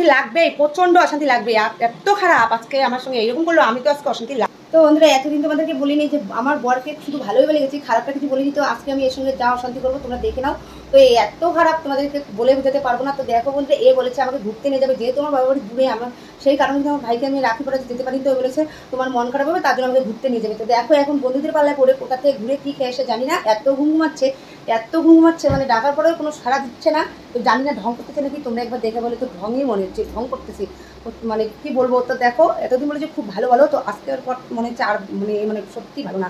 অশান্তি লাগবেই, প্রচন্ড অশান্তি লাগবে। এত খারাপ আজকে আমার সঙ্গে এরকম করলো, আমি তো আজকে অশান্তি লাগবে। তো বন্ধুরা এতদিন তোমাদেরকে বলিনি যে আমার বরকে শুধু ভালোই বলে গেছি, খারাপটা কিছু বলিনি। তো আজকে আমি এর সঙ্গে যা অশান্তি করবো তোমরা দেখে নাও। তো এত খারাপ তোমাদেরকে বলে বোঝাতে পারবো না। তো দেখো বন্ধুরা, এ বলেছে আমাকে ঘুরতে নিয়ে যাবে, যেহেতু আমার বাবা বাড়ি দূরে, আমার সেই কারণে আমার ভাইকে আমি রাখি পড়াতে যেতে পারি। তো বলেছে তোমার মন খারাপ হবে, তার জন্য আমাকে ঘুরতে নিয়ে যাবে। তো দেখো এখন বন্ধুদের পাল্লায় পড়ে কোথা থেকে ঘুরে কী খেয়ে এসে জানি না, এত ঘুমাচ্ছে, এত ঘুমাচ্ছে, মানে ডাকার পরেও কোনো সাড়া দিচ্ছে না। তো জানি না ঢং করতেছে নাকি, তোমরা একবার দেখে বলে। তো ঢংই মনে হচ্ছে, ঢং করতেছি, মানে কি বলবো। তো দেখো এতদিন বলেছে খুব ভালো ভালো, তো আজকের পর মনে হচ্ছে আর মানে সত্যি ভালো না।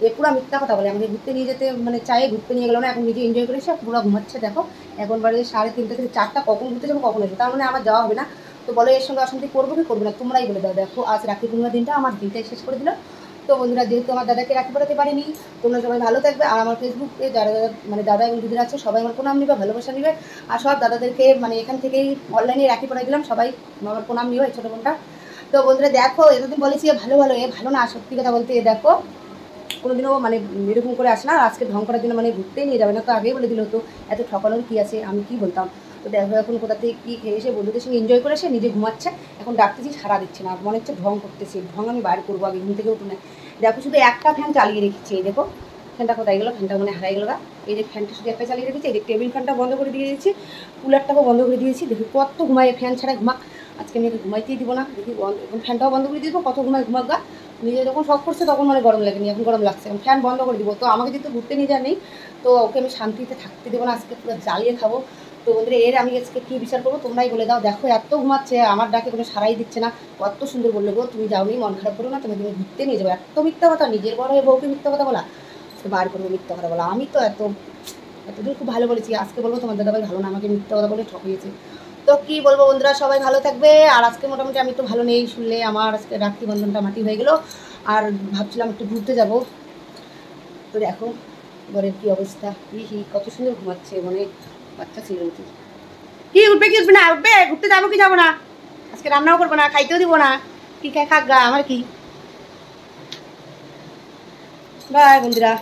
এ পুরো মিথ্যা কথা বলে, আমাকে ঘুরতে নিয়ে যেতে মানে চাই, ঘুরতে নিয়ে গেলো না। এখন নিজে এনজয় করেছে, পুরো ঘুমাচ্ছে। দেখো এখন বাজে 3:30 থেকে 4টা, কখন ঘুরতে যাবো কখন আসবো, তার মানে আমার যাওয়া হবে না। তো বলো এর সঙ্গে অশান্তি করবো কি করবো না, তোমরাই বলে দাও। দেখো আজ রাখি পূর্ণিমার দিনটা আমার দিনটাই শেষ করে দিল। তো বন্ধুরা যেহেতু আমার দাদাকে রাখি পড়াতে পারিনি, তোমরা সবাই ভালো থাকবে। আর আমার ফেসবুকে যারা মানে দাদা এবং দিদিরা আছে সবাই আমার প্রণাম নিবে, ভালোবাসা নিবে। আর সব দাদাদেরকে মানে এখান থেকেই অনলাইনে রাখি পড়াই দিলাম, সবাই আমার প্রণাম নিবে, এই ছোটো বোনটা। তো বন্ধুরা দেখো এতদিন বলেছি ভালো ভালো, এ ভালো না, সত্যি কথা বলতে। দেখো কোনোদিনও মানে এরকম করে আসে না, আজকে ঢং করার জন্য মানে ঘুরতেই নিয়ে যাবে না। তো আগেই বলে দিল, তো এত ঠকানোর কী আছে, আমি কি বলতাম। তো দেখো এখন কোথা থেকে কী খেয়ে এসে বন্ধুদের সঙ্গে এনজয় করে এসে নিজে ঘুমাচ্ছে। এখন ডাকতেছি সারা দিচ্ছে না, মনে হচ্ছে ঢং করতেছি, ঢং আমি বাইর করবো আগে, ঘুম থেকে উঠে না। দেখো শুধু একটা ফ্যান চালিয়ে রেখেছি, এই দেখো ফ্যানটা কোথায় গেলো, ফ্যানটা মানে হারাই গেলো। এই যে ফ্যানটা শুধু একটা চালিয়ে রেখেছি, এই যে টেবিল ফ্যানটা বন্ধ করে দিয়ে দিয়েছি, কুলারটাকেও বন্ধ করে দিয়েছি। দেখি কত ঘুমায়, ফ্যান ছাড়া ঘুমাক, আজকে আমি ঘুমাইতেই দিব না। দেখি এখন ফ্যানটাও বন্ধ করে দিয়ে দেবো, কত ঘুমায় ঘুমাক গা। নিজে যখন শখ করছে তখন মানে গরম লাগেনি, এখন গরম লাগছে, এখন ফ্যান বন্ধ করে দিব। তো আমাকে যেহেতু ঘুরতে নিয়ে যায় নেই, তো ওকে আমি শান্তিতে থাকতে দেবো না, আজকে পুরো জ্বালিয়ে খাবো। তো ওদের এর আমি আজকে কী বিচার করবো তোমরাই বলে দাও। দেখো এত ঘুমাচ্ছে, আমার ডাকে কোনো সারাই দিচ্ছে না। কত সুন্দর বললো গো, তুমি যাওনি, মন খারাপ করো না, তুমি ঘুরতে নিয়ে যাবো। এত মিথ্যা কথা, নিজের বড় হয়ে বউকে মিথ্যা কথা বলা, বার করবো মিথ্যা কথা বলা। আমি তো এতদিন খুব ভালো বলেছি, আজকে বলবো তোমার দাদাভাই ভালো না, আমাকে মিথ্যা কথা বলে ঠকিয়েছে। তো কী বলবো বন্ধুরা, সবাই ভালো থাকবে। আর আজকে মোটামুটি আমি তো ভালো নেই, শুনলে আমার আজকে রাখি বন্ধনটা মাটি হয়ে গেলো। আর ভাবছিলাম একটু ঘুরতে যাব। তো দেখো ঘরের কী অবস্থা, কত সুন্দর ঘুমাচ্ছে, মানে বাচ্চা ছিল নাকি। কি উঠবে কি উঠবে না, উঠবে, ঘুরতে যাবো কি যাবো না, আজকে রান্নাও করবো না, খাইতেও দিব না, কি খাই খাক গা, আমার কি। বাই বন্ধুরা।